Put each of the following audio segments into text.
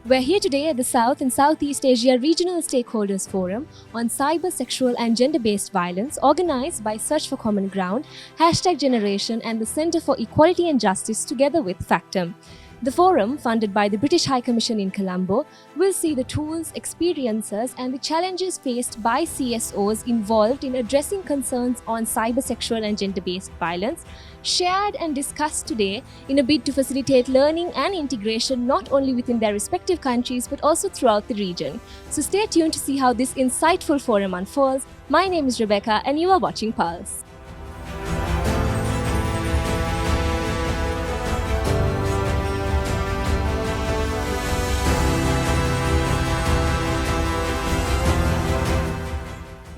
We're here today at the South and Southeast Asia Regional Stakeholders Forum on cyber, sexual and gender-based violence, organized by Search for Common Ground, #Generation and the Centre for Equality and Justice together with Factum. The forum, funded by the British High Commission in Colombo, will see the tools, experiences and the challenges faced by CSOs involved in addressing concerns on cyber, sexual and gender-based violence, shared and discussed today in a bid to facilitate learning and integration not only within their respective countries but also throughout the region. So stay tuned to see how this insightful forum unfolds. My name is Rebecca and you are watching Pulse.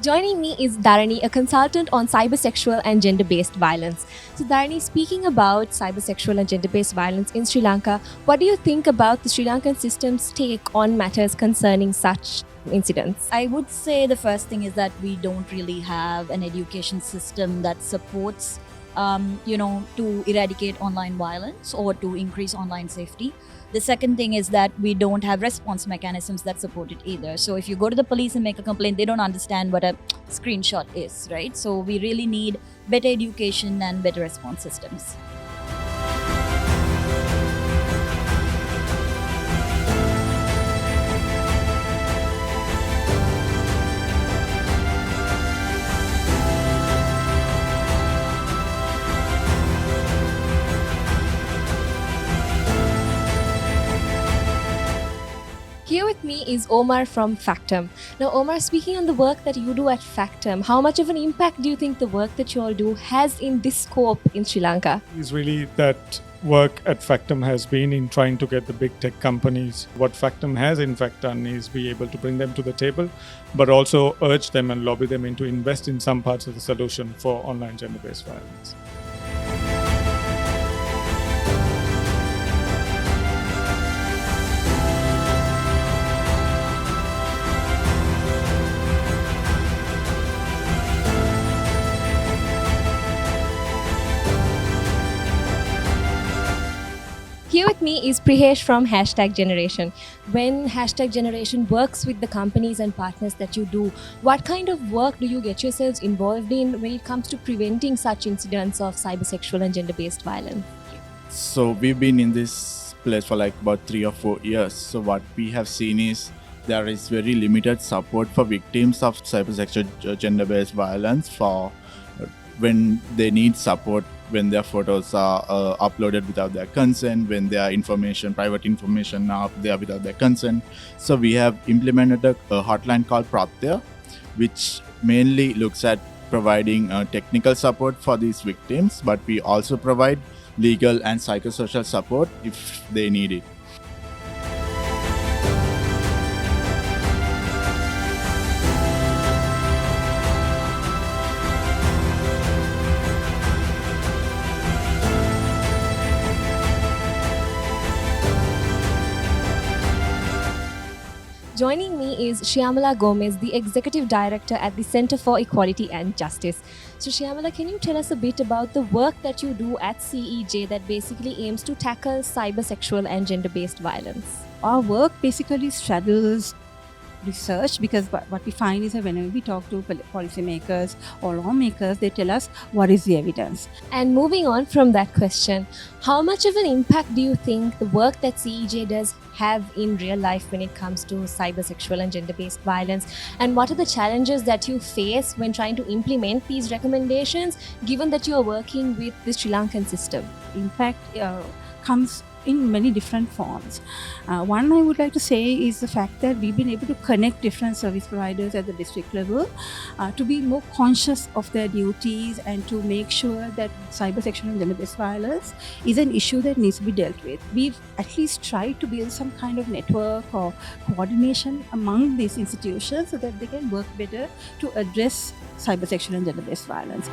Joining me is Dharani, a consultant on cybersexual and gender-based violence. So Dharani, speaking about cybersexual and gender-based violence in Sri Lanka, what do you think about the Sri Lankan system's take on matters concerning such incidents? I would say the first thing is that we don't really have an education system that supports to eradicate online violence or to increase online safety. The second thing is that we don't have response mechanisms that support it either. So if you go to the police and make a complaint, they don't understand what a screenshot is, right? So we really need better education and better response systems. Here with me is Omar from Factum. Now Omar, speaking on the work that you do at Factum, how much of an impact do you think the work that you all do has in this scope in Sri Lanka? Is really that work at Factum has been in trying to get the big tech companies. What Factum has in fact done is be able to bring them to the table, but also urge them and lobby them into invest in some parts of the solution for online gender-based violence. Here with me is Prihesh from #Generation. When #Generation works with the companies and partners that you do, what kind of work do you get yourselves involved in when it comes to preventing such incidents of cybersexual and gender-based violence? So we've been in this place for like about 3 or 4 years. So what we have seen is there is very limited support for victims of cybersexual gender-based violence for when they need support, when their photos are uploaded without their consent, when their private information are there without their consent. So we have implemented a hotline called Pratyaya, which mainly looks at providing technical support for these victims, but we also provide legal and psychosocial support if they need it. Joining me is Shyamala Gomez, the Executive Director at the Centre for Equality and Justice. So Shyamala, can you tell us a bit about the work that you do at CEJ that basically aims to tackle cyber, sexual and gender-based violence? Our work basically straddles research, because what we find is that whenever we talk to policymakers or lawmakers, they tell us what is the evidence. And moving on from that question, how much of an impact do you think the work that CEJ does have in real life when it comes to cyber, sexual and gender-based violence? And what are the challenges that you face when trying to implement these recommendations, given that you are working with the Sri Lankan system? Impact comes in many different forms. One I would like to say is the fact that we've been able to connect different service providers at the district level to be more conscious of their duties and to make sure that cyber, sexual and gender-based violence is an issue that needs to be dealt with. We've at least tried to build some kind of network or coordination among these institutions so that they can work better to address cyber, sexual and gender-based violence.